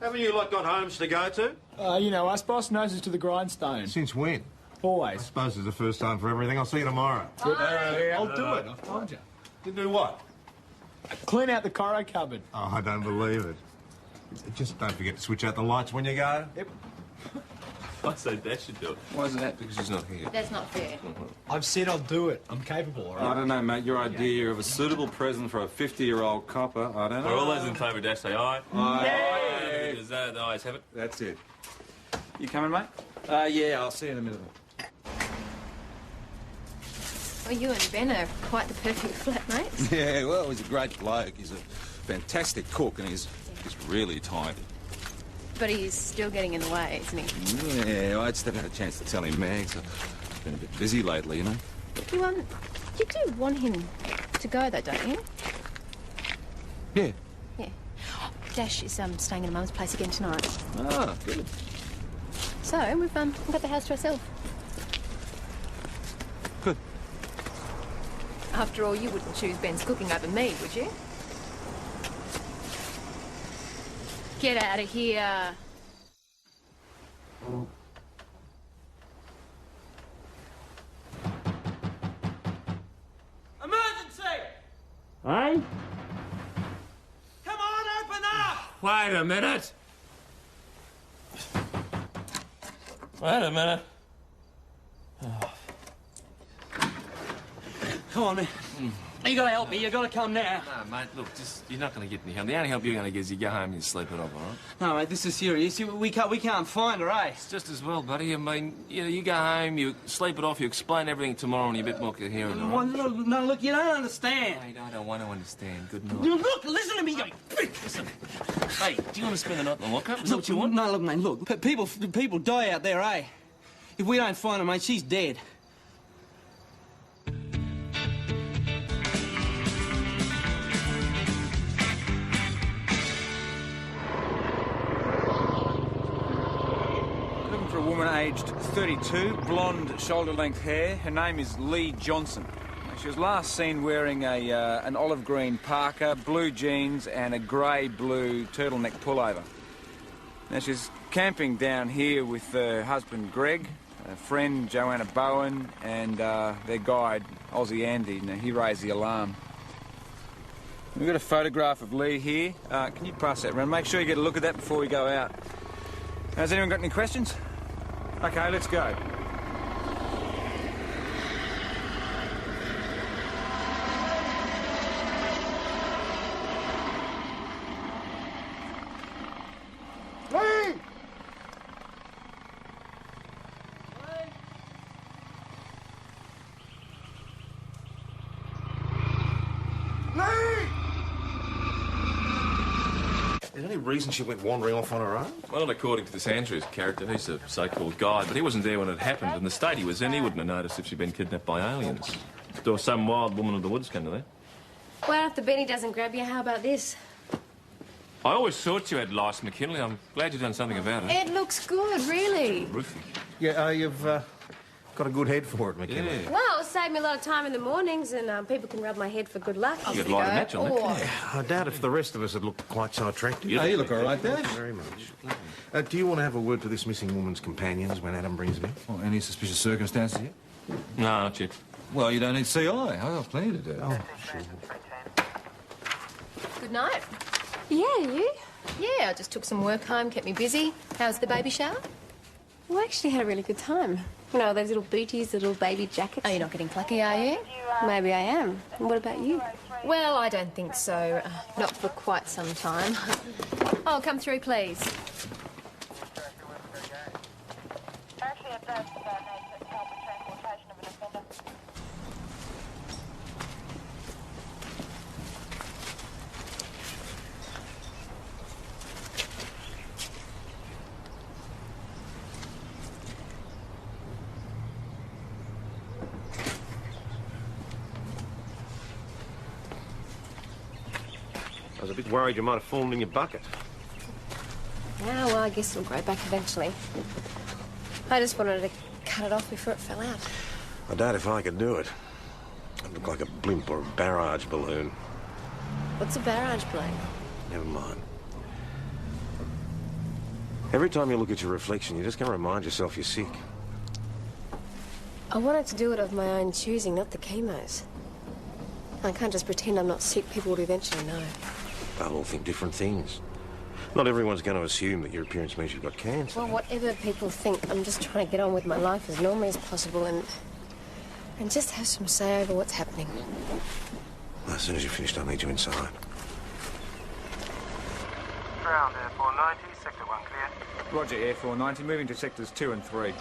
Haven't you lot got homes to go to? You know us, boss. Noses to the grindstone. Since when? Always. I suppose it's the first time for everything. I'll see you tomorrow. Yeah, I'll do it. I've told you. You do what? Clean out the Coro cupboard. Oh, I don't believe it. Just don't forget to switch out the lights when you go. Yep. I said Dash should do it. Why isn't that? Because she's not here. That's not fair. I've said I'll do it. I'm capable, all right? I don't know, mate. Your idea of a suitable present for a 50-year-old copper, I don't know. For all those in favour, Dash, say aye. Aye. Does that, the ayes have it? That's it. You coming, mate? Yeah, I'll see you in a minute. Well, you and Ben are quite the perfect flatmates. Yeah, well, he's a great bloke. He's a fantastic cook, and he's really tidy. But he's still getting in the way, isn't he? Yeah, I just haven't had a chance to tell him, Mags. I've been a bit busy lately, you know. You do want him to go, though, don't you? Yeah. Yeah. Dash is staying in Mum's place again tonight. Ah, good. So we've got the house to ourselves. Good. After all, you wouldn't choose Ben's cooking over me, would you? Get out of here. Emergency! Hey? Come on, open up! Wait a minute. Wait a minute. Come on, man. You gotta help me. You gotta come now. No, mate, look, you're not going to get any help. The only help you're going to get is you go home and you sleep it off, all right? No, mate, this is serious. We can't find her, eh? It's just as well, buddy. I mean, you go home, you sleep it off, you explain everything tomorrow and you're a bit more coherent, all right? Well, no, look, you don't understand. Mate, I don't want to understand. Good night. Look, listen to me, you prick. Listen. Hey, do you want to spend the night in the lockup? Is that what you want? No, look, mate, look. People die out there, eh? If we don't find her, mate, she's dead. For a woman aged 32, blonde, shoulder-length hair. Her name is Lee Johnson. She was last seen wearing an olive green parka, blue jeans, and a grey-blue turtleneck pullover. Now, she's camping down here with her husband, Greg, a friend, Joanna Bowen, and their guide, Aussie Andy. Now, he raised the alarm. We've got a photograph of Lee here. Can you pass that around? Make sure you get a look at that before we go out. Has anyone got any questions? Okay, let's go. Lee! Is there any reason she went wandering off on her own? Well, not according to this Andrews character. He's a so-called guide, but he wasn't there when it happened. And the state he was in, he wouldn't have noticed if she'd been kidnapped by aliens. Or some wild woman of the woods came to that. Well, if the Benny doesn't grab you, how about this? I always thought you had lice, McKinley. I'm glad you've done something about it. It looks good, really. Roofing. Yeah, you've got a good head for it, McKinley. Yeah. Well, it'll save me a lot of time in the mornings, and people can rub my head for good luck. You could light a match on that, couldn't you? I doubt if the rest of us had looked quite so attractive. Oh, you look all right, Dave. Very much. Do you want to have a word to this missing woman's companions when Adam brings them in? Well, any suspicious circumstances here? No, not yet. Well, you don't need CI. I've got plenty to do. Oh, sure. Good night. Yeah, you? Yeah, I just took some work home, kept me busy. How's the baby shower? Well, I actually had a really good time. You know, those little booties, little baby jackets. Oh, you're not getting plucky, are you? Maybe I am. And what about you? Well, I don't think so. Not for quite some time. Oh, come through, please. I was a bit worried you might have fallen in your bucket. Yeah, well, I guess it'll grow back eventually. I just wanted to cut it off before it fell out. I doubt if I could do it. I'd look like a blimp or a barrage balloon. What's a barrage balloon? Never mind. Every time you look at your reflection, you're just going to remind yourself you're sick. I wanted to do it of my own choosing, not the chemo's. I can't just pretend I'm not sick. People would eventually know. They'll all think different things. Not everyone's going to assume that your appearance means you've got cancer. Well, whatever people think, I'm just trying to get on with my life as normally as possible and just have some say over what's happening. Well, as soon as you're finished, I'll need you inside. Ground Air 490, Sector 1 clear. Roger, Air 490, moving to sectors 2 and 3. Metamor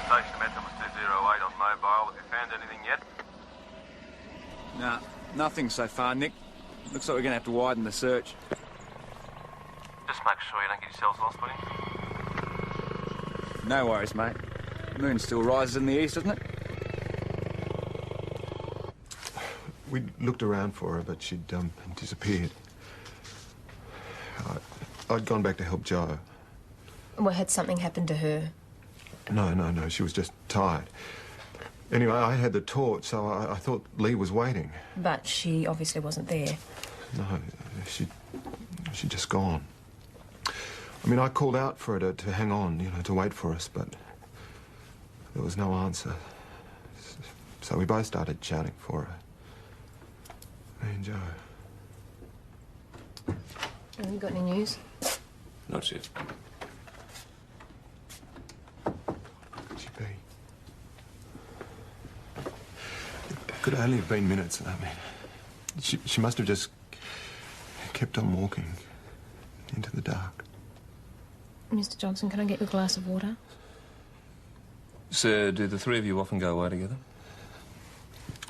station, Metamor 208 on mobile. Have you found anything yet? Nah, nothing so far, Nick. Looks like we're going to have to widen the search. Just make sure you don't get yourselves lost, will you? No worries, mate. The moon still rises in the east, doesn't it? We looked around for her, but she'd disappeared. I'd gone back to help Joe. Well, had something happened to her? No, she was just tired. Anyway, I had the torch, so I thought Lee was waiting. But she obviously wasn't there. No, she'd just gone. I mean, I called out for her to hang on, you know, to wait for us, but there was no answer. So we both started shouting for her. Me and Joe. Have you got any news? Not yet. Could she be? It could only have been minutes, I mean. She must have just kept on walking into the dark. Mr. Johnson, can I get you a glass of water? So, do the three of you often go away together?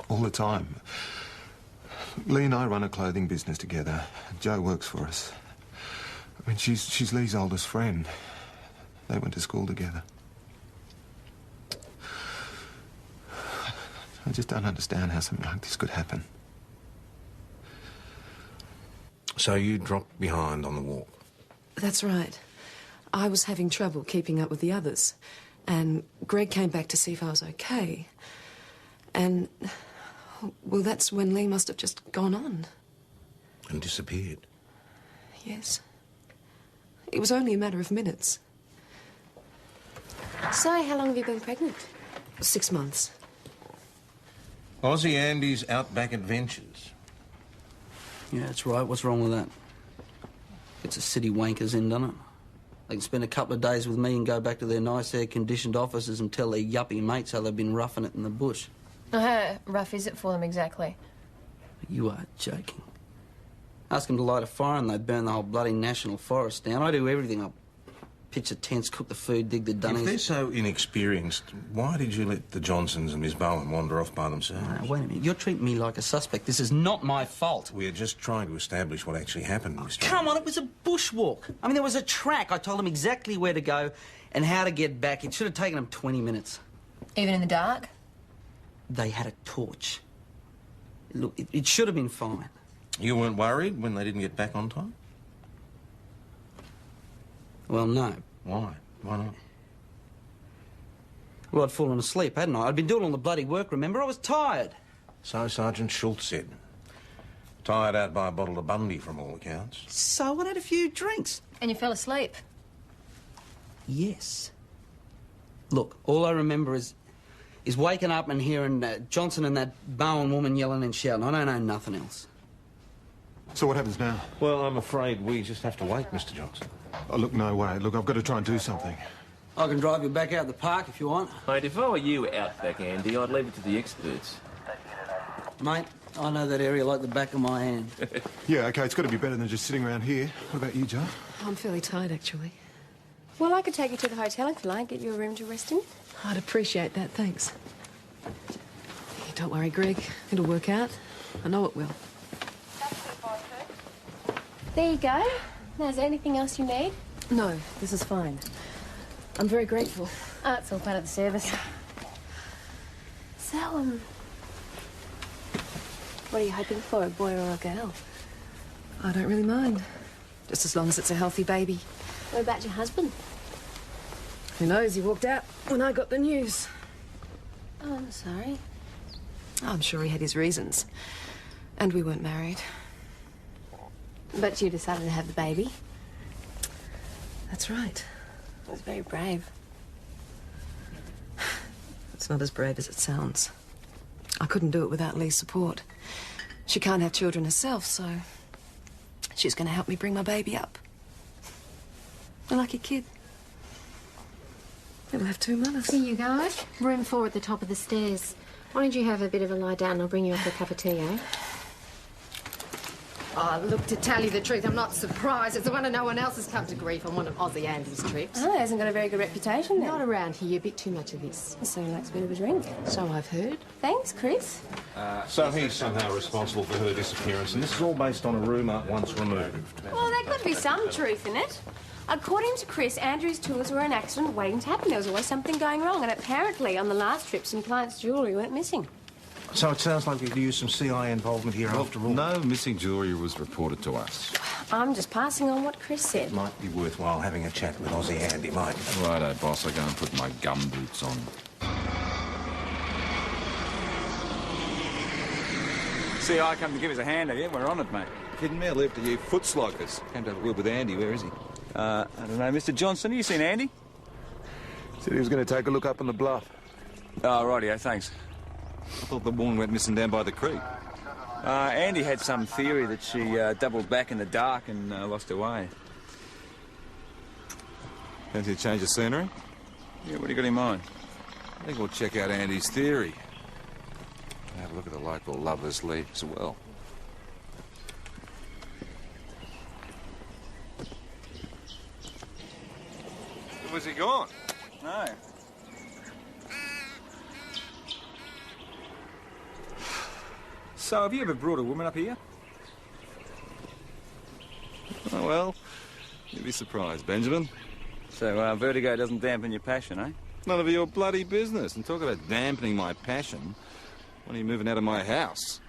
All the time. Lee and I run a clothing business together. Joe works for us. I mean, she's Lee's oldest friend. They went to school together. I just don't understand how something like this could happen. So you dropped behind on the walk? That's right. I was having trouble keeping up with the others. And Greg came back to see if I was okay. And, well, that's when Lee must have just gone on. And disappeared? Yes. It was only a matter of minutes. So, how long have you been pregnant? 6 months. Aussie Andy's Outback Adventures. Yeah, that's right. What's wrong with that? Gets a city wankers in, doesn't it? They can spend a couple of days with me and go back to their nice air-conditioned offices and tell their yuppie mates how they've been roughing it in the bush. How rough is it for them exactly? You are joking. Ask them to light a fire and they burn the whole bloody national forest down. I do everything. I pitch the tents, cook the food, dig the dunnies. If they're so inexperienced, why did you let the Johnsons and Miss Bowen wander off by themselves? Now, wait a minute. You're treating me like a suspect. This is not my fault. We're just trying to establish what actually happened, Mr. Come on, it was a bushwalk. I mean, there was a track. I told them exactly where to go and how to get back. It should have taken them 20 minutes. Even in the dark? They had a torch. Look, it should have been fine. You weren't worried when they didn't get back on time? Well, no. Why? Why not? Well, I'd fallen asleep, hadn't I? I'd been doing all the bloody work, remember? I was tired. So Sergeant Schultz said. Tired out by a bottle of Bundy, from all accounts. So I had a few drinks. And you fell asleep? Yes. Look, all I remember is waking up and hearing Johnson and that Bowen woman yelling and shouting. I don't know nothing else. So what happens now? Well, I'm afraid we just have to wait, Mr. Johnson. Oh, look, no way. Look, I've got to try and do something. I can drive you back out the park if you want. Mate, if I were you Outback Andy, I'd leave it to the experts. Mate, I know that area like the back of my hand. Yeah, OK, it's got to be better than just sitting around here. What about you, Joe? I'm fairly tired, actually. Well, I could take you to the hotel if you like, get you a room to rest in. I'd appreciate that, thanks. Don't worry, Greg. It'll work out. I know it will. There you go. Now, is there anything else you need? No, this is fine. I'm very grateful. Oh, it's all part of the service. So, what are you hoping for, a boy or a girl? I don't really mind. Just as long as it's a healthy baby. What about your husband? Who knows? He walked out when I got the news. Oh, I'm sorry. I'm sure he had his reasons. And we weren't married. But you decided to have the baby? That's right. It was very brave. It's not as brave as it sounds. I couldn't do it without Lee's support. She can't have children herself, so she's going to help me bring my baby up. I like a kid. It'll have 2 mothers. Here you go. Room 4 at the top of the stairs. Why don't you have a bit of a lie down and I'll bring you up a cup of tea, eh? Oh, look, to tell you the truth, I'm not surprised. It's the one that no one else has come to grief on one of Aussie Andy's trips. Oh, he hasn't got a very good reputation then. Not around here, a bit too much of this. So he likes a bit of a drink. So I've heard. Thanks, Chris. So he's somehow responsible for her disappearance, and this is all based on a rumour once removed. Well, there could be some truth in it. According to Chris, Andrew's tours were an accident waiting to happen. There was always something going wrong, and apparently on the last trip some clients' jewellery went missing. So it sounds like we could use some CIA involvement here after all. No missing jewellery was reported to us. I'm just passing on what Chris said. It might be worthwhile having a chat with Aussie Andy, mate. Righto, boss. I go and put my gum boots on. See, I come to give us a hand, have you? We're on it, mate. Kidding me? I left you foot sloggers. Came to have a word with Andy. Where is he? I don't know, Mr. Johnson. Have you seen Andy? Said he was going to take a look up on the bluff. Oh, rightio, thanks. I thought the woman went missing down by the creek. Andy had some theory that she doubled back in the dark and lost her way. Fancy a change of scenery? Yeah, what do you got in mind? I think we'll check out Andy's theory. Have a look at the local lovers' league as well. Was he gone? No. So, have you ever brought a woman up here? Oh, well, you'd be surprised, Benjamin. So, vertigo doesn't dampen your passion, eh? None of your bloody business. And talk about dampening my passion. When are you moving out of my house?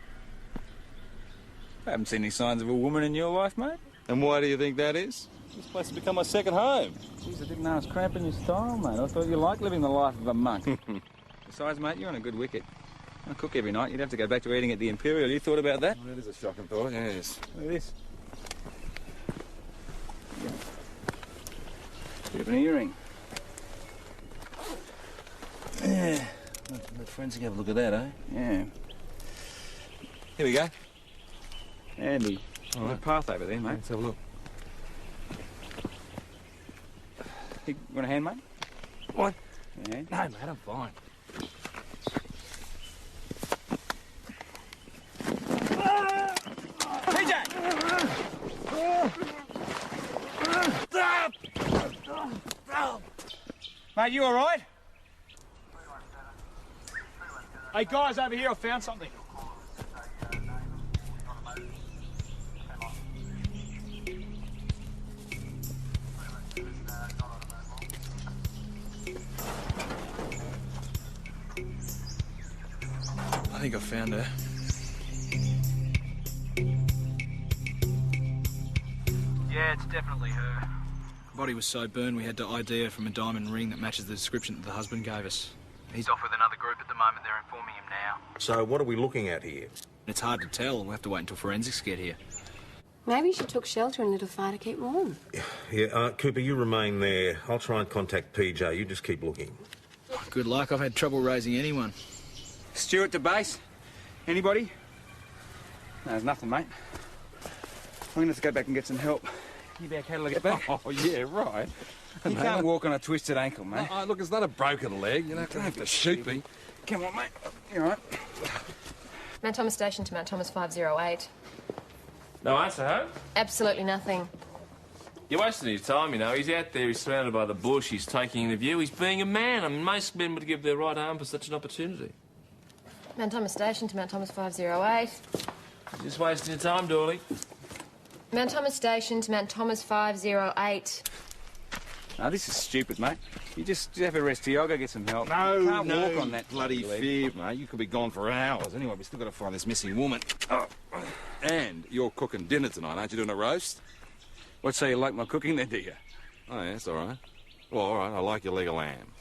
I haven't seen any signs of a woman in your life, mate. And why do you think that is? This place has become my second home. Jeez, I didn't know I was cramping your style, mate. I thought you liked living the life of a monk. Besides, mate, you're on a good wicket. I cook every night. You'd have to go back to eating at the Imperial. You thought about that? Well, that is a shocking thought, yes. Look at this. Bit of an earring. Yeah. Let forensic have a look at that, eh? Yeah. Here we go. Andy. All There's right. a path over there, mate. Let's have a look. You want a hand, mate? What? Yeah. No, mate, I'm fine. Mate, you all right? Hey, guys, over here, I found something. I think I found her. Yeah, it's definitely her. Body was so burned we had to ID her from a diamond ring that matches the description that the husband gave us. He's off with another group at the moment. They're informing him now. So what are we looking at here? It's hard to tell. We'll have to wait until forensics get here. Maybe she took shelter in a little fire to keep warm. Yeah, Cooper, you remain there. I'll try and contact PJ. You just keep looking. Good luck. I've had trouble raising anyone. Stuart to base. Anybody? No, there's nothing, mate. I'm going to have to go back and get some help. You be okay to get back? Oh, yeah, right. You can't walk on a twisted ankle, mate. Oh, look, it's not a broken leg. You don't have to shoot me. Come on, mate. You all right? Mount Thomas Station to Mount Thomas 508. No answer, huh? Absolutely nothing. You're wasting his time, you know. He's out there, he's surrounded by the bush, he's taking the view, he's being a man. I mean, most men would give their right arm for such an opportunity. Mount Thomas Station to Mount Thomas 508. You're just wasting your time, Dooley. Mount Thomas Station to Mount Thomas 508. No, this is stupid, mate. You just have a rest here. I'll go get some help. No, you can't no, walk on that bloody leg. fib, mate. You could be gone for hours. Anyway, we've still got to find this missing woman. Oh. And you're cooking dinner tonight, aren't you? Doing a roast? What, so you like my cooking then, do you? Oh, yeah, that's all right. Well, all right, I like your leg of lamb.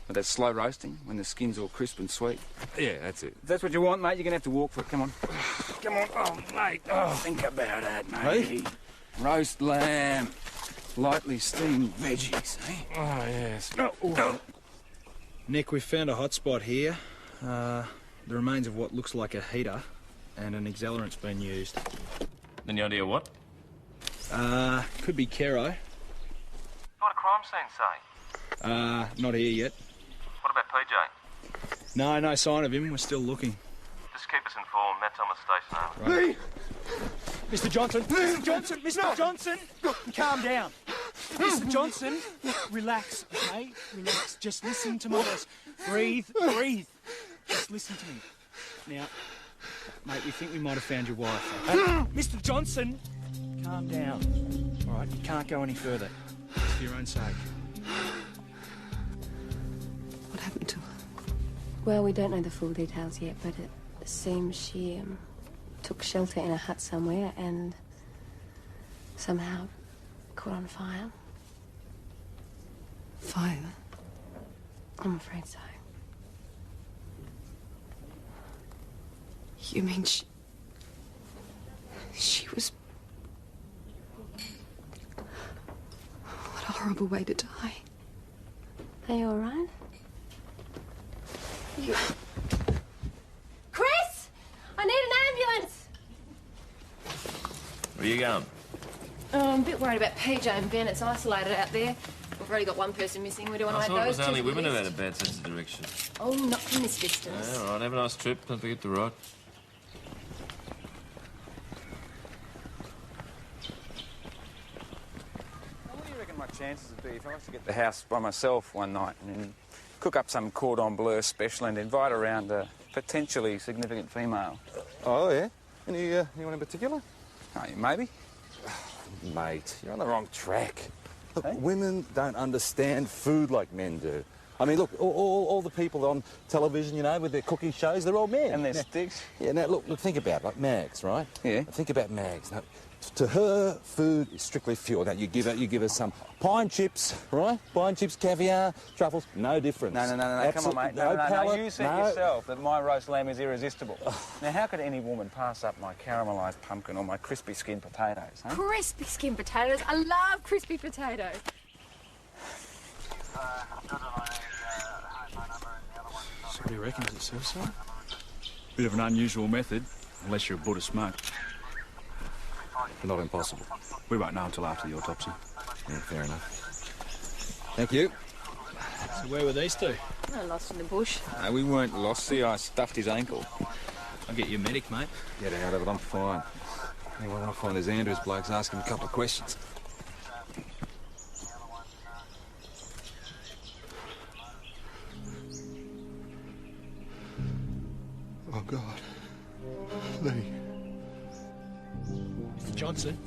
But that's slow roasting, when the skin's all crisp and sweet. Yeah, that's it. If that's what you want, mate, you're going to have to walk for it. Come on. Come on. Oh, mate. Oh, think about that, mate. Hey? Roast lamb. lightly steamed veggies, eh? Oh, yes. Nick, we've found a hot spot here. The remains of what looks like a heater, and an accelerant's been used. Any idea what? Could be Kero. What a crime scene say? Not here yet. What about PJ? No sign of him. We're still looking. Just keep us informed. Matt's on the station, Lee! Mr. Johnson! Mr. Johnson! Mr. Johnson! Calm down. Mr. Johnson, relax, okay? Relax. Just listen to my voice. Breathe. Just listen to me. Now, mate, we think we might have found your wife. Mr. Johnson! Calm down. All right, you can't go any further. It's for your own sake. What happened to her? Well, we don't know the full details yet, but it seems she took shelter in a hut somewhere and somehow caught on fire. Fire? I'm afraid so. You mean she was... What a horrible way to die. Are you all right? You... Chris! I need an ambulance! Where are you going? Oh, I'm a bit worried about PJ and Ben. It's isolated out there. We've already got one person missing. We don't want to I add thought it those was only two to the women who had list. a bad sense of direction. Oh, not from this distance. Yeah, all right. Have a nice trip. Don't forget to write. What do you reckon my chances would be if I was to get the house by myself one night and then cook up some cordon bleu special and invite around a potentially significant female? Oh, yeah? Anyone in particular? Oh, maybe. Mate, you're on the wrong track. Look, women don't understand food like men do. I mean, look, all the people on television, you know, with their cooking shows, they're all men. And their sticks. Yeah, now, look, think about it, like Mags, right? Yeah. Think about Mags. Now, to her, food is strictly fuel. Now, you give her some pine chips, right? Pine chips, caviar, truffles, no difference. No, come on, mate. No, palate, you said yourself that my roast lamb is irresistible. Now, how could any woman pass up my caramelised pumpkin or my crispy skinned potatoes, huh? Crispy skin potatoes. I love crispy potatoes. So what do you reckon? Is it suicide? Bit of an unusual method, unless you're a Buddhist monk. Not impossible. We won't know until after the autopsy. Yeah, fair enough. Thank you. So where were these two? No, lost in the bush. No, we weren't lost. See, I stuffed his ankle. I'll get you a medic, mate. Get out of it, I'm fine. Anyway, when I find there's Andrews blokes, ask him a couple of questions. Oh, God. Lee. Mr. Johnson?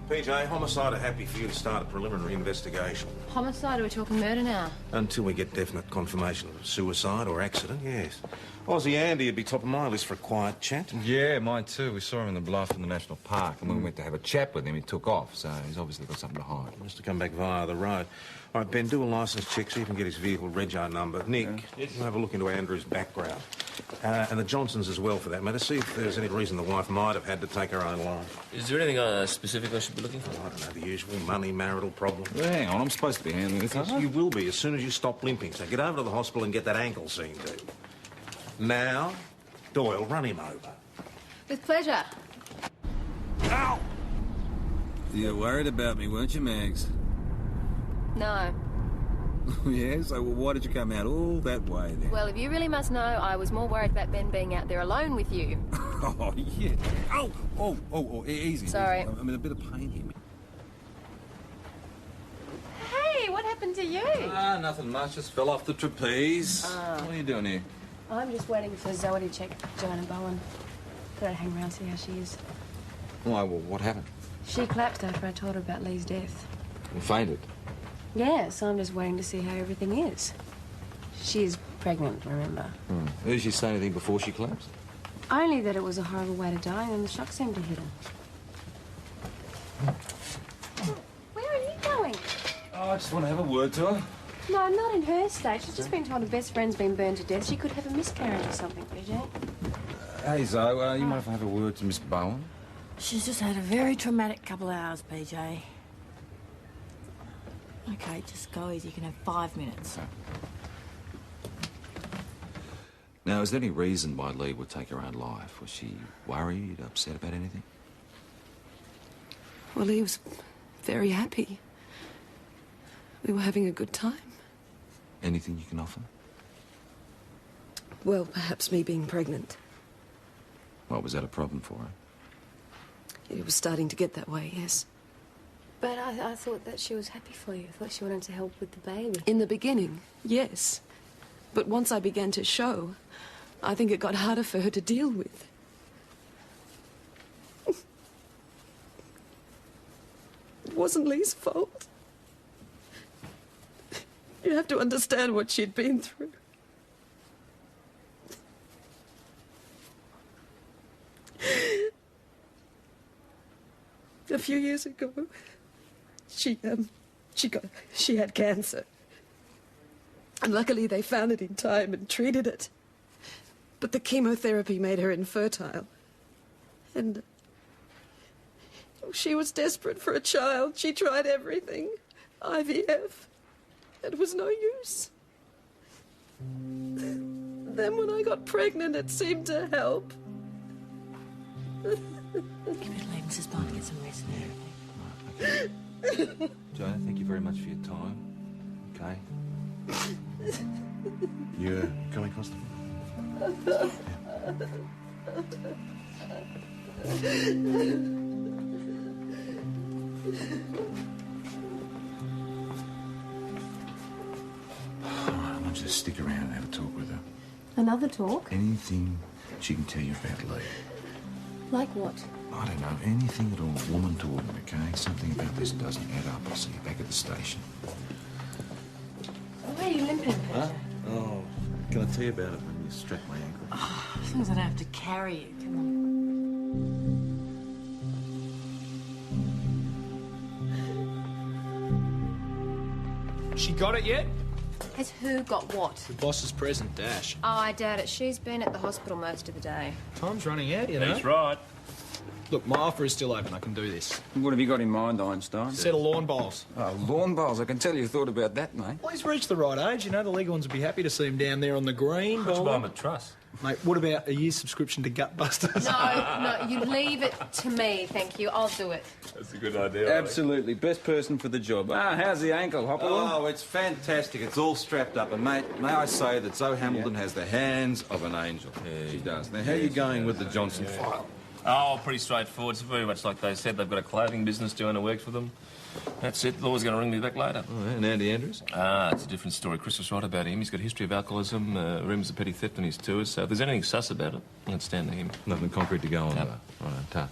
PJ, homicide are happy for you to start a preliminary investigation. Homicide, or we're talking murder now? Until we get definite confirmation of suicide or accident, yes. Aussie Andy would be top of my list for a quiet chat. Yeah, mine too. We saw him in the bluff in the national park, and when we went to have a chat with him, he took off, so he's obviously got something to hide. Must have come back via the road. All right, Ben, do a licence check, see if you can get his vehicle rego number. Nick, you have a look into Andrew's background. And the Johnsons as well, for that matter. See if there's any reason the wife might have had to take her own life. Is there anything specific I should be looking for? I don't know, the usual money, marital problem. Well, hang on, I'm supposed to be handling this, aren't I? You will be as soon as you stop limping. So get over to the hospital and get that ankle seen to. Now, Doyle, run him over. With pleasure. Ow! You were worried about me, weren't you, Mags? No. Yeah, so why did you come out all that way then? Well, if you really must know, I was more worried about Ben being out there alone with you. Oh, yeah. Oh, easy. Sorry. I'm in a bit of pain here. Hey, what happened to you? Ah, nothing much. Just fell off the trapeze. What are you doing here? I'm just waiting for Zoe to check Joanna Bowen. Thought I'd hang around, see how she is. Why, well, what happened? She collapsed after I told her about Lee's death. You fainted. Yeah, so I'm just waiting to see how everything is. She's pregnant, remember? Did she say anything before she collapsed? Only that it was a horrible way to die and the shock seemed to hit her. Where are you going? Oh, I just want to have a word to her. No, not in her state. She's just been told her best friend's been burned to death. She could have a miscarriage or something, PJ. Hey, Zoe, you might have a word to Miss Bowen? She's just had a very traumatic couple of hours, PJ. Okay, just go easy. You can have 5 minutes. Now, is there any reason why Lee would take her own life? Was she worried, upset about anything? Well, he was very happy. We were having a good time. Anything you can offer? Well, perhaps me being pregnant. What, was that a problem for her? It was starting to get that way, yes. But I thought that she was happy for you. I thought she wanted to help with the baby. In the beginning, yes. But once I began to show, I think it got harder for her to deal with. It wasn't Lee's fault. You have to understand what she'd been through. A few years ago, she had cancer. And luckily they found it in time and treated it. But the chemotherapy made her infertile. And she was desperate for a child. She tried everything. IVF. It was no use. Then when I got pregnant, it seemed to help. Give it a Mrs. Bond, get some rest now. Joanna, thank you very much for your time. Okay? You coming, Constable? All right, I want you to stick around and have a talk with her. Another talk? Anything she can tell you about Lee. Like what? I don't know, anything at all, woman to woman, okay? Something about this doesn't add up. I'll see you back at the station. Why are you limping? Huh? Oh, can I tell you about it when you strap my ankle? Oh, as long as I don't have to carry you, come on. She got it yet? Has who got what? The boss's present, Dash. Oh, I doubt it. She's been at the hospital most of the day. Time's running out, you know. That's right. Look, my offer is still open. I can do this. What have you got in mind, Einstein? Set of lawn bowls. Oh, lawn bowls. I can tell you thought about that, mate. Well, he's reached the right age. You know, the legal ones would be happy to see him down there on the green. Let's buy bowling. him a truss. Mate, what about a year's subscription to Gutbusters? No, you leave it to me, thank you. I'll do it. That's a good idea. Absolutely. Best person for the job. Ah, how's the ankle, Hopper? Oh, it's fantastic. It's all strapped up. And, mate, may I say that Zoe Hamilton has the hands of an angel. Yeah, she does. Now, how are you going with the Johnson file? Oh, pretty straightforward. It's very much like they said. They've got a clothing business. Joanna works for them. That's it. Laura's going to ring me back later. Oh, and Andy Andrews? Ah, it's a different story. Chris was right about him. He's got a history of alcoholism, rumors of petty theft on his tours. So if there's anything sus about it, let's stand to him. Nothing concrete to go on, No. though. All right, tough.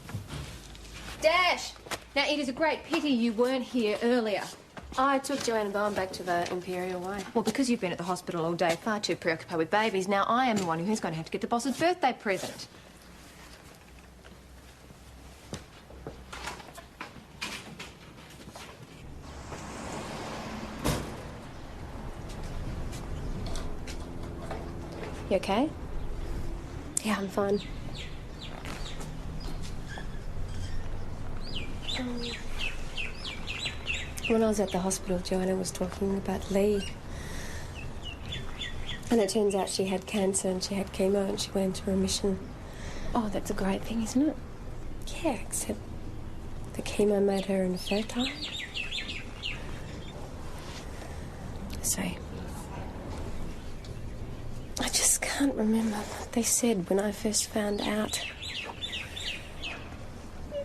Dash! Now, it is a great pity you weren't here earlier. I took Joanna Bowen back to the Imperial Way. Well, because you've been at the hospital all day, far too preoccupied with babies, now I am the one who's going to have to get the boss's birthday present. You okay? Yeah, I'm fine. When I was at the hospital, Joanna was talking about Lee. And it turns out she had cancer and she had chemo and she went into remission. Oh, that's a great thing, isn't it? Yeah, except the chemo made her infertile. So, I just can't remember what they said when I first found out.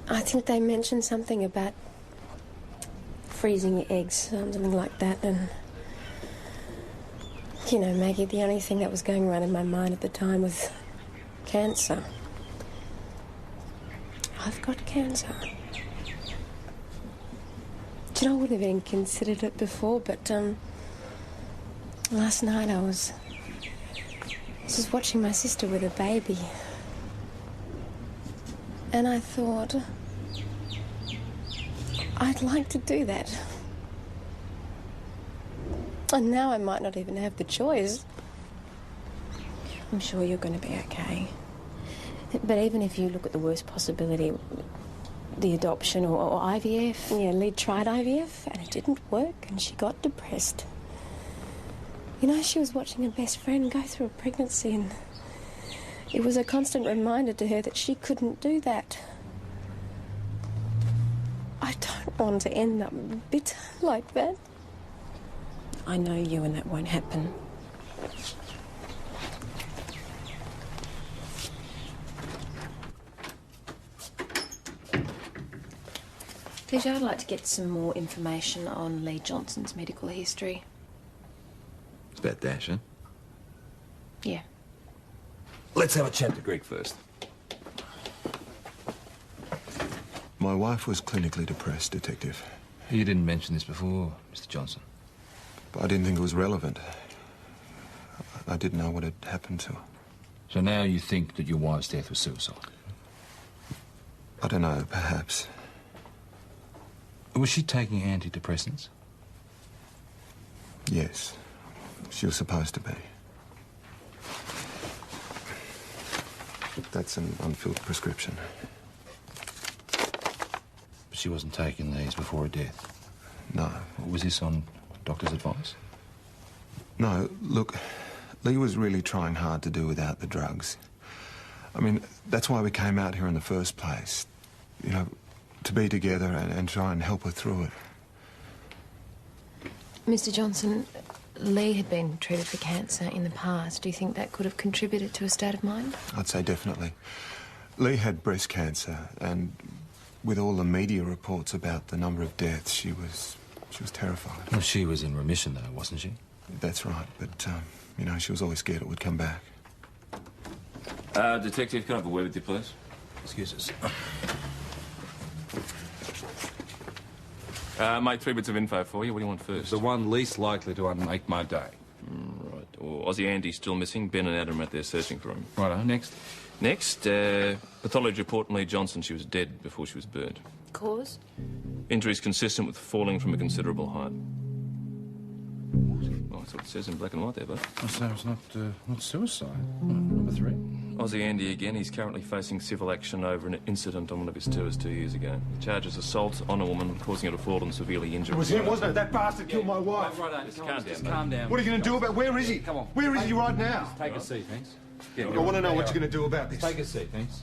I think they mentioned something about freezing your eggs, something like that, and... You know, Maggie, the only thing that was going around in my mind at the time was cancer. I've got cancer. Do you know, I wouldn't have even considered it before, but, last night I was just watching my sister with a baby. And I thought, I'd like to do that. And now I might not even have the choice. I'm sure you're going to be okay. But even if you look at the worst possibility, the adoption or IVF... Yeah, Lee tried IVF and it didn't work and she got depressed. You know, she was watching her best friend go through a pregnancy and it was a constant reminder to her that she couldn't do that. I don't want to end up bitter like that. I know you and that won't happen. Pleasure, I'd like to get some more information on Lee Johnson's medical history. It's about Dash, huh? Yeah. Let's have a chat to Greg first. My wife was clinically depressed, Detective. You didn't mention this before, Mr. Johnson. But I didn't think it was relevant. I didn't know what had happened to her. So now you think that your wife's death was suicide? I don't know, perhaps. Was she taking antidepressants? Yes. She was supposed to be. That's an unfilled prescription. But she wasn't taking these before her death? No. Was this on doctor's advice? No, look, Lee was really trying hard to do without the drugs. I mean, that's why we came out here in the first place. You know, to be together and try and help her through it. Mr. Johnson, Lee had been treated for cancer in the past. Do you think that could have contributed to her state of mind? I'd say definitely. Lee had breast cancer, and with all the media reports about the number of deaths, she was terrified. Well, she was in remission, though, wasn't she? That's right, but, you know, she was always scared it would come back. Detective, can I have a word with you, please? Excuse us. Mate, 3 bits of info for you. What do you want first? The one least likely to make my day. Right. Or Aussie Andy's still missing. Ben and Adam are out there searching for him. Righto, next. Next, pathology report on Lee Johnson. She was dead before she was burnt. Cause? Injuries consistent with falling from a considerable height. Well, that's what it says in black and white there, bud. So it's not suicide. Number 3. Aussie Andy again. He's currently facing civil action over an incident on one of his tours 2 years ago. He charges assault on a woman, causing her to fall and severely injure It was him, wasn't it? That bastard killed my wife. Just calm down. What are you going to do about it? Where is he? Come on. Where is he right now? Take a seat, thanks. I want to know what you're going to do about this. Take a seat, thanks.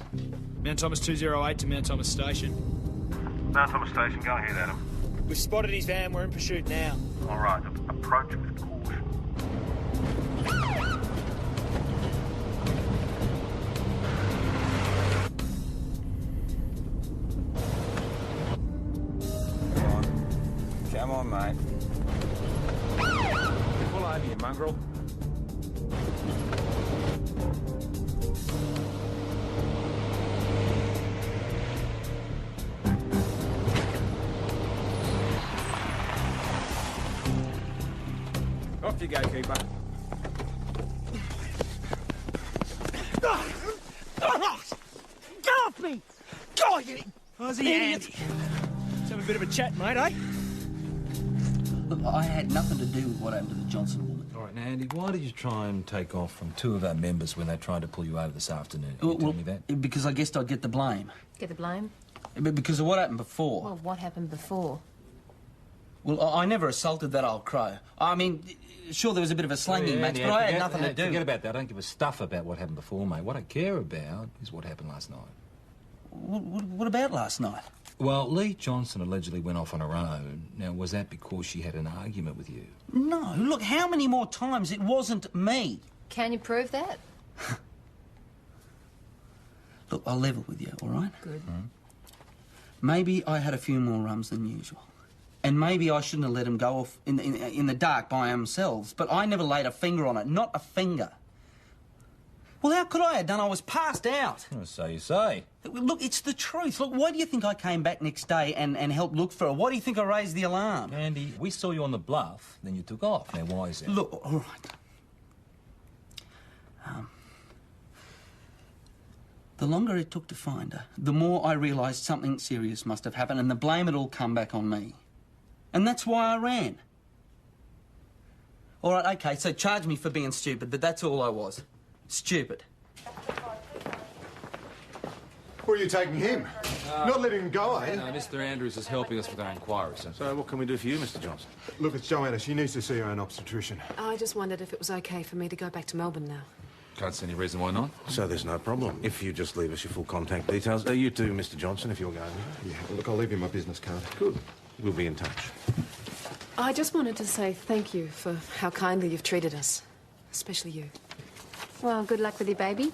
Mount Thomas 208 to Mount Thomas Station. Mount Thomas Station, go ahead, Adam. We've spotted his van. We're in pursuit now. All right, approach with caution. Come on, mate. Pull over, you mongrel. Off you go, keeper. Get off me! Go, you Aussie Andy. Let's have a bit of a chat, mate, eh? Look, I had nothing to do with what happened to the Johnson woman. All right, now, Andy, why did you try and take off from 2 of our members when they tried to pull you over this afternoon? Can you tell me that? Because I guessed I'd get the blame. Get the blame? But because of what happened before. Well, what happened before? Well, I never assaulted that old crow. I mean, sure, there was a bit of a slanging match, but I had nothing to do. Forget about that. I don't give a stuff about what happened before, mate. What I care about is what happened last night. What about last night? Well, Lee Johnson allegedly went off on her own. Now, was that because she had an argument with you? No. Look, how many more times? It wasn't me. Can you prove that? Look, I'll level with you, all right? Good. Maybe I had a few more rums than usual. And maybe I shouldn't have let them go off in the dark by themselves. But I never laid a finger on it. Not a finger. Well, how could I have done? I was passed out. Oh, so you say. Look, it's the truth. Look, why do you think I came back next day and helped look for her? Why do you think I raised the alarm? Andy, we saw you on the bluff, then you took off. Now, why is that? Look, all right. The longer it took to find her, the more I realised something serious must have happened, and the blame had all come back on me. And that's why I ran. All right, OK, so charge me for being stupid, but that's all I was. Stupid. Where are you taking him? Not letting him go, eh? No, Mr. Andrews is helping us with our inquiry, sir. So what can we do for you, Mr. Johnson? Look, it's Joanna. She needs to see her own obstetrician. I just wondered if it was OK for me to go back to Melbourne now. Can't see any reason why not. So there's no problem. If you just leave us your full contact details. You too, Mr. Johnson, if you're going. Yeah, look, I'll leave you my business card. Good. We'll be in touch. I just wanted to say thank you for how kindly you've treated us. Especially you. Well, good luck with your baby.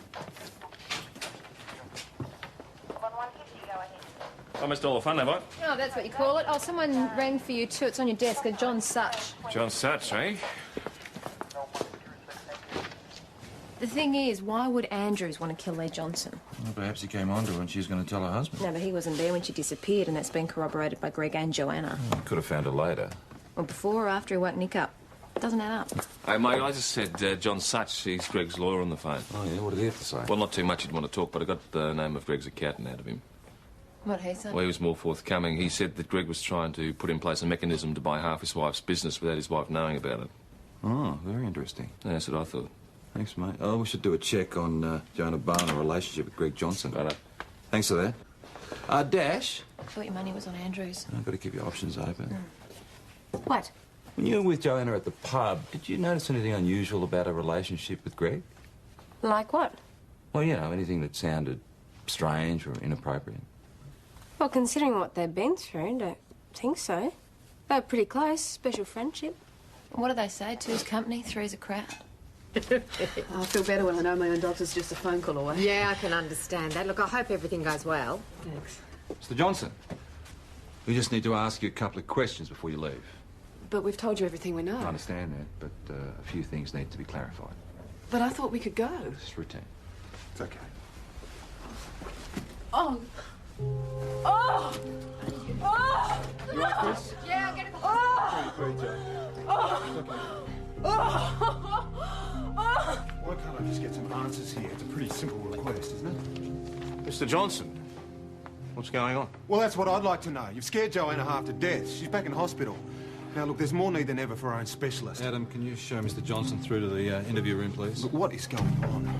I missed all the fun, have I? Oh, that's what you call it. Oh, someone rang for you too. It's on your desk. John Such. John Such, eh? The thing is, why would Andrews want to kill Lee Johnson? Well, perhaps he came onto her and she was going to tell her husband. No, but he wasn't there when she disappeared, and that's been corroborated by Greg and Joanna. Could have found her later. Well, before or after he woke Nick up. Doesn't add up. Hey, mate, I just said John Such. He's Greg's lawyer on the phone. Oh, yeah? What did he have to say? Well, not too much he'd want to talk, but I got the name of Greg's accountant out of him. What, he said? Well, he was more forthcoming. He said that Greg was trying to put in place a mechanism to buy half his wife's business without his wife knowing about it. Oh, very interesting. Yeah, that's what I thought. Thanks, mate. Oh, we should do a check on Joanna Barnes' relationship with Greg Johnson. Right. Thanks for that. Dash. I thought your money was on Andrews. I've got to keep your options open. What? When you were with Joanna at the pub, did you notice anything unusual about her relationship with Greg? Like what? Well, you know, anything that sounded strange or inappropriate. Well, considering what they've been through, I don't think so. They were pretty close, special friendship. What do they say? Two's company, three's a crowd. I feel better when I know my own doctor's just a phone call away. Yeah, I can understand that. Look, I hope everything goes well. Thanks. Mr. Johnson, we just need to ask you a couple of questions before you leave. But we've told you everything we know. I understand that, but a few things need to be clarified. But I thought we could go. It's routine. It's okay. Oh! Oh! Oh! You all right, Chris? Yeah, I'll get it. Oh! Why can't I just get some answers here? It's a pretty simple request, isn't it? Mr. Johnson, what's going on? Well, that's what I'd like to know. You've scared Joanna half to death. She's back in hospital. Now, look, there's more need than ever for our own specialist. Adam, can you show Mr. Johnson through to the interview room, please? Look, what is going on?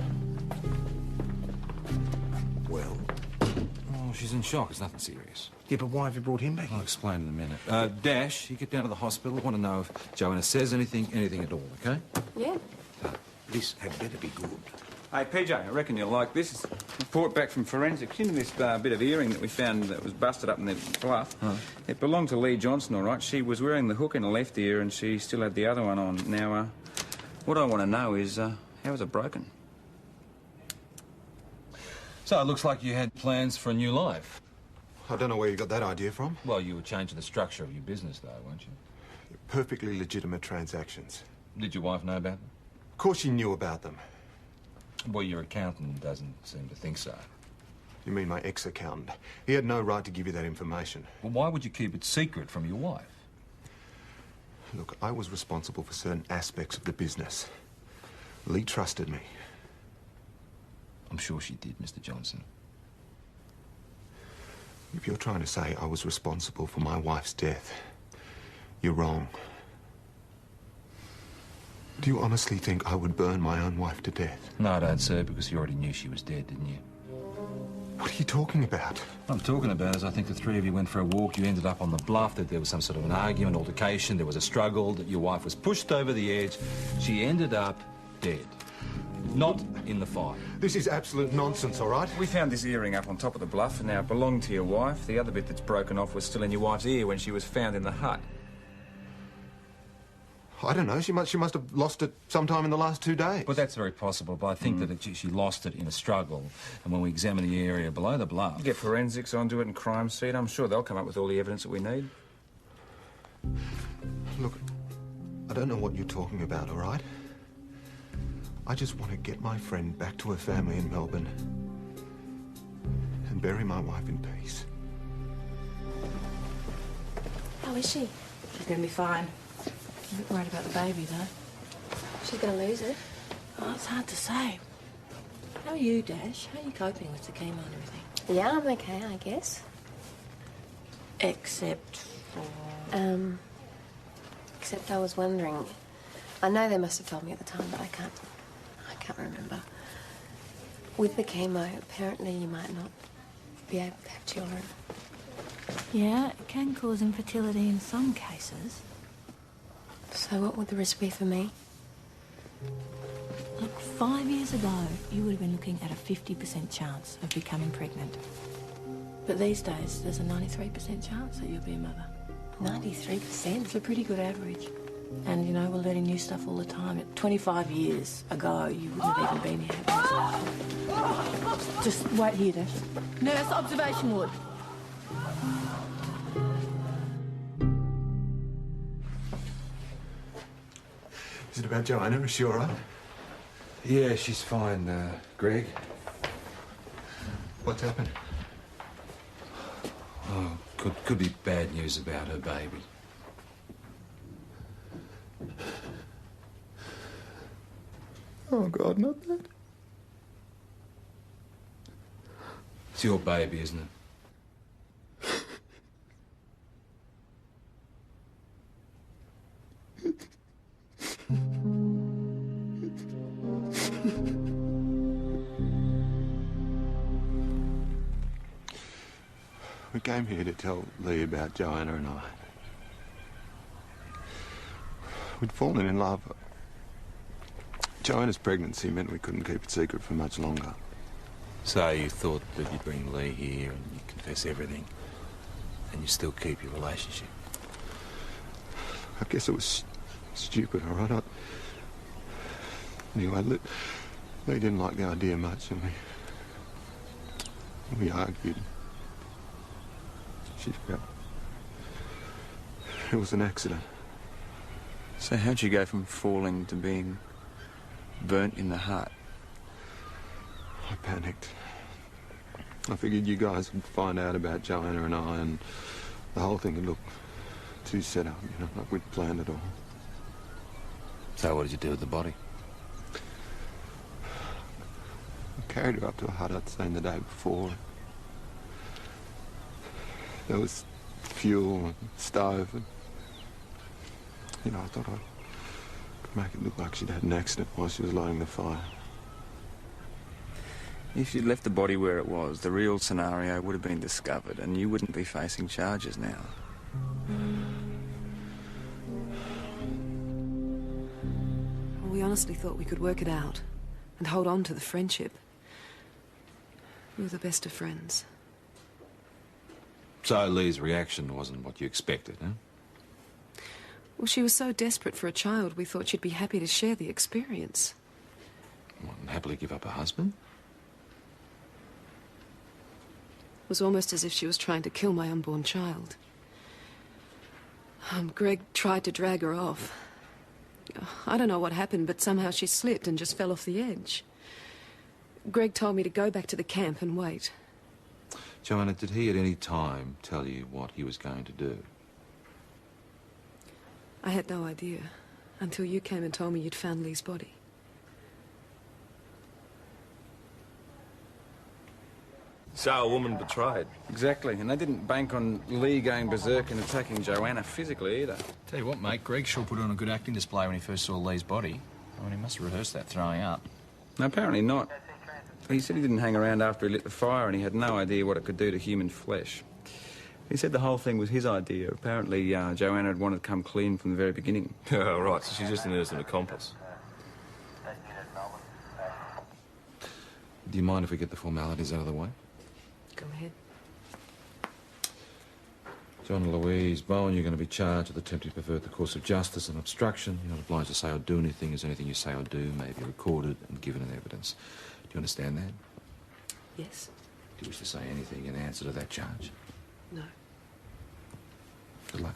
Well? Oh, she's in shock. It's nothing serious. Yeah, but why have you brought him back? I'll explain in a minute. Dash, you get down to the hospital. I want to know if Joanna says anything at all, OK? Yeah. This had better be good. Hey, PJ, I reckon you'll like this. It's a report back from forensics into this bit of earring that we found that was busted up in the bluff. Huh. It belonged to Lee Johnson, all right. She was wearing the hook in her left ear and she still had the other one on. Now, what I want to know is, how was it broken? So it looks like you had plans for a new life. I don't know where you got that idea from. Well, you were changing the structure of your business, though, weren't you? Perfectly legitimate transactions. Did your wife know about them? Of course she knew about them. Well, your accountant doesn't seem to think so. You mean my ex-accountant? He had no right to give you that information. Well, why would you keep it secret from your wife? Look, I was responsible for certain aspects of the business. Lee trusted me. I'm sure she did, Mr. Johnson. If you're trying to say I was responsible for my wife's death, you're wrong. Do you honestly think I would burn my own wife to death? No, I don't, sir, because you already knew she was dead, didn't you? What are you talking about? What I'm talking about is I think the three of you went for a walk, you ended up on the bluff, that there was some sort of an argument, altercation, there was a struggle, that your wife was pushed over the edge. She ended up dead. Not in the fight. This is absolute nonsense, all right? We found this earring up on top of the bluff, and now it belonged to your wife. The other bit that's broken off was still in your wife's ear when she was found in the hut. I don't know. She must have lost it sometime in the last 2 days. Well, that's very possible, but I think that she lost it in a struggle. And when we examine the area below the bluff... Get forensics onto it and crime scene. I'm sure they'll come up with all the evidence that we need. Look, I don't know what you're talking about, all right? I just want to get my friend back to her family in Melbourne and bury my wife in peace. How is she? She's going to be fine. I'm a bit worried about the baby, though. She's going to lose it. Oh, it's hard to say. How are you, Dash? How are you coping with the chemo and everything? Yeah, I'm okay, I guess. Except for... Except I was wondering, I know they must have told me at the time, but I can't remember. With the chemo, apparently you might not be able to have children. Yeah, it can cause infertility in some cases. So what would the risk be for me? Look, 5 years ago, you would have been looking at a 50% chance of becoming pregnant. But these days, there's a 93% chance that you'll be a mother. 93%? It's a pretty good average. And, you know, we're learning new stuff all the time. 25 years ago, you wouldn't have even been here. Just wait here, Dash. Nurse, observation ward. Is it about Joanna? Is she all right? Yeah, she's fine, Greg. What's happened? Oh, could be bad news about her baby. Oh, God, not that. It's your baby, isn't it? We came here to tell Lee about Joanna and I. We'd fallen in love. Joanna's pregnancy meant we couldn't keep it secret for much longer. So you thought that you'd bring Lee here and you'd confess everything, and you still keep your relationship? I guess it was stupid, all right? Anyway, Lee didn't like the idea much, and we argued. She fell. It was an accident. So how'd you go from falling to being burnt in the heart? I panicked. I figured you guys would find out about Joanna and I, and the whole thing would look too set up, you know, like we'd planned it all. So what did you do with the body? I carried her up to a hut I'd seen the day before. There was fuel and stove, and, you know, I thought I could make it look like she'd had an accident while she was lighting the fire. If you'd left the body where it was, the real scenario would have been discovered and you wouldn't be facing charges now. Well, we honestly thought we could work it out and hold on to the friendship. We were the best of friends. So Lee's reaction wasn't what you expected, huh? Well, she was so desperate for a child, we thought she'd be happy to share the experience. What, and happily give up her husband? It was almost as if she was trying to kill my unborn child. Greg tried to drag her off. I don't know what happened, but somehow she slipped and just fell off the edge. Greg told me to go back to the camp and wait. Joanna, did he at any time tell you what he was going to do? I had no idea until you came and told me you'd found Lee's body. So a woman betrayed. Exactly, and they didn't bank on Lee going berserk and attacking Joanna physically either. Tell you what, mate, Greg sure put on a good acting display when he first saw Lee's body. I mean, he must have rehearsed that throwing up. No, apparently not. He said he didn't hang around after he lit the fire and he had no idea what it could do to human flesh. He said the whole thing was his idea. Apparently, Joanna had wanted to come clean from the very beginning. Oh, right, so she's just an innocent accomplice. Do you mind if we get the formalities out of the way? Go ahead. John Louise Bowen, you're going to be charged with attempting to pervert the course of justice and obstruction. You're not obliged to say or do anything, as anything you say or do may be recorded and given in evidence. Do you understand that? Yes. Do you wish to say anything in answer to that charge? No. Good luck.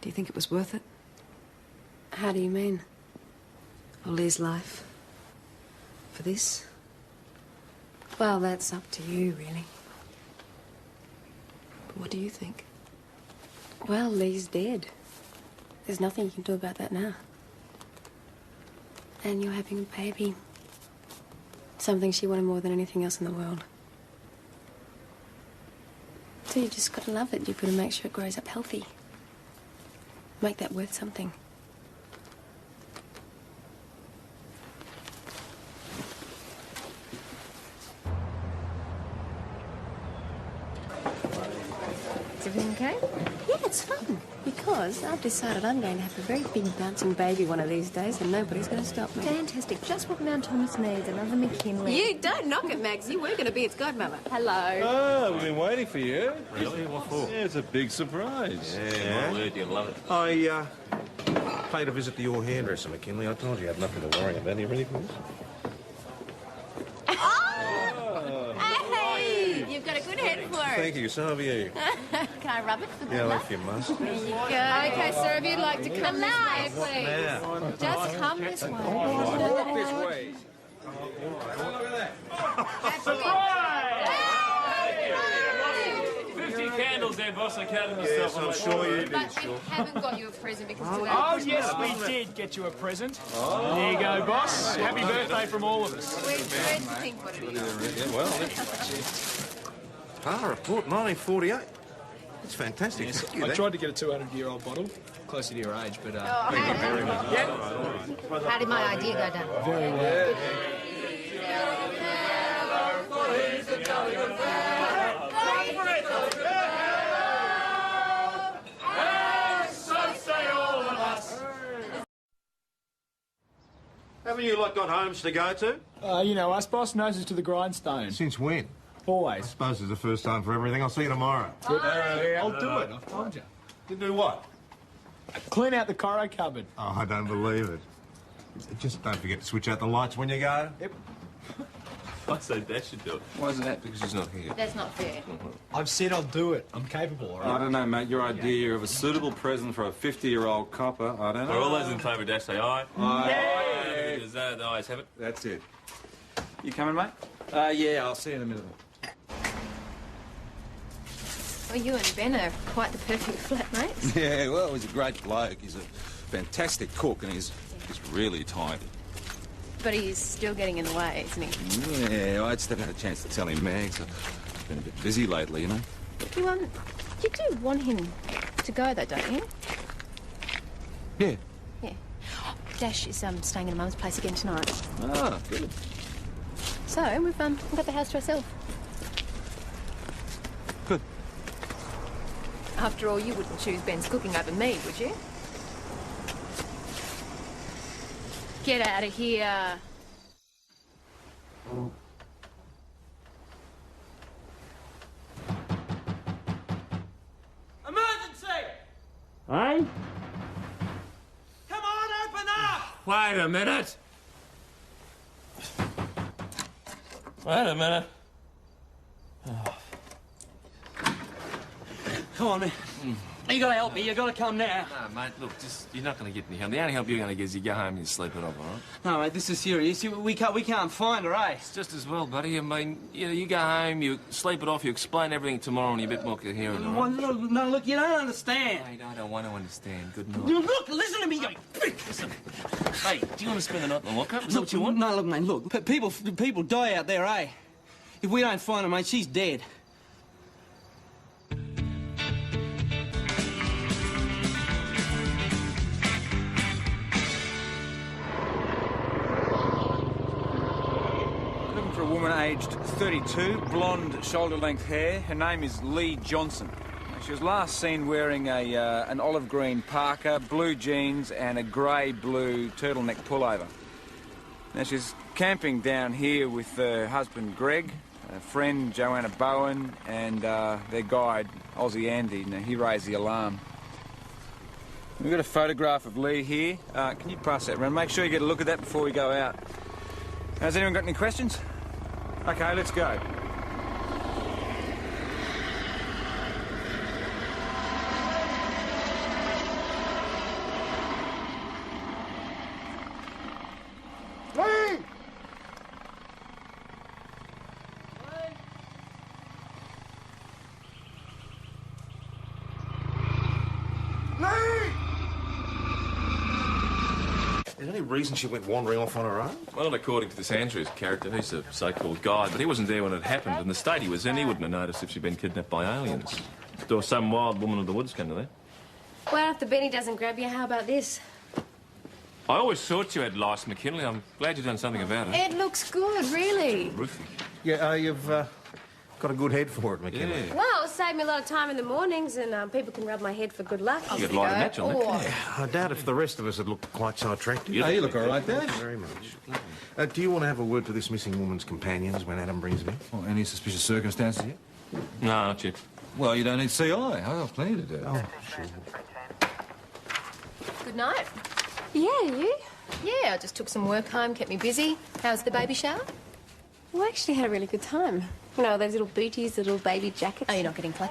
Do you think it was worth it? How do you mean? Or Lee's life? For this? Well, that's up to you, really. But what do you think? Well, Lee's dead. There's nothing you can do about that now. And you're having a baby. Something she wanted more than anything else in the world. So you just got to love it. You've got to make sure it grows up healthy. Make that worth something. Is everything okay? Yeah, it's fun. Because I've decided I'm going to have a very big bouncing baby one of these days and nobody's going to stop me. Fantastic. Just what Mount Thomas needs, another McKinley. You don't knock it, Magsy. We're going to be its godmother. Hello. Oh, we've been waiting for you. Really? What for? Yeah, it's a big surprise. Yeah. My word, you'll love it. I paid a visit to your hairdresser, McKinley. I told you had nothing to worry about. Are you ready for this? Hey, you've got a good head for it. Thank you. So have you. Can I rub it for good Yeah, luck? if you must. There you go. Okay, sir, if you'd like to come this way, please. Now. Just come this way. Walk this way. 50 candles there, boss. I counted Yes, I'm sure you did. But we haven't got you a present because it's Oh, yes, we did get you a present. There you go, boss. Happy birthday from all of us. We're glad to think what it is. Yeah, well, report 1948. It's fantastic. Yes, Thank you, I that. tried to get a 200-year-old bottle, closer to your age, but... Thank you very much. How did my idea go down? Very well. Haven't you lot got homes to go to? You know us, boss. Noses to the grindstone. Since when? Always. I suppose it's the first time for everything. I'll see you tomorrow. I'll do it. I've told you. You do what? Clean out the Coro cupboard. Oh, I don't believe it. Just don't forget to switch out the lights when you go. Yep. I said that should do it. Why is that? Because she's not here. That's not fair. I've said I'll do it. I'm capable, all right? I don't know, mate. Your idea of a suitable present for a 50-year-old copper, I don't know. For all those in favour, dash say aye. Aye. Does the ayes have it? That's it. You coming, mate? Yeah, I'll see you in a minute. Well, you and Ben are quite the perfect flatmates. Yeah, well, he's a great bloke. He's a fantastic cook, and he's really tidy. But he's still getting in the way, isn't he? Yeah, I just haven't had a chance to tell him, Mags. I've been a bit busy lately, you know. You do want him to go, though, don't you? Yeah. Yeah. Dash is staying at Mum's place again tonight. Ah, good. So we've got the house to ourselves. Good. After all, you wouldn't choose Ben's cooking over me, would you? Get out of here. Emergency! Hey? Come on, open up! Wait a minute. Wait a minute. Come on, man. You gotta help me. You gotta come now. No, mate, look, you're not going to get any help. The only help you're going to get is you go home and you sleep it off, all right? No, mate, this is serious. We can't find her, eh? It's just as well, buddy. I mean, you go home, you sleep it off, you explain everything tomorrow and you're a bit more coherent, all right? Well, no, look, you don't understand. Mate, I don't want to understand. Good night. Look, listen to me, you prick. Listen. Hey, do you want to spend the night in the lockup? Is that what you want? No, look, mate, look. People die out there, eh? If we don't find her, mate, she's dead. Looking for a woman aged 32, blonde, shoulder-length hair. Her name is Lee Johnson. She was last seen wearing an olive green parka, blue jeans, and a grey-blue turtleneck pullover. Now, she's camping down here with her husband, Greg, a friend, Joanna Bowen, and their guide, Aussie Andy. Now, he raised the alarm. We've got a photograph of Lee here. Can you pass that around? Make sure you get a look at that before we go out. Has anyone got any questions? Okay, let's go. Lee! There's only reason she went wandering off on her own? Well, not according to this Andrews character. He's a so-called guide, but he wasn't there when it happened. In the state he was in, he wouldn't have noticed if she'd been kidnapped by aliens. Or some wild woman of the woods came to that. Well, if the Benny doesn't grab you, how about this? I always thought you had lice, McKinley. I'm glad you've done something about it. It looks good, really. Terrific. Yeah, you've got a good head for it, McKinley. Yeah. Well, it'll save me a lot of time in the mornings, and people can rub my head for good luck. You could light a match on that, couldn't you? I doubt if the rest of us had looked quite so attractive. You look all right, Dad. Thank you very much. Do you want to have a word to this missing woman's companions when Adam brings them in? Well, any suspicious circumstances yet? No, not yet. Well, you don't need CI. I've got plenty to do. Oh, sure. Good night. Yeah, you? Yeah, I just took some work home, kept me busy. How's the baby shower? Well, I actually had a really good time. You know, those little booties, little baby jackets. Oh, you're not getting flaky?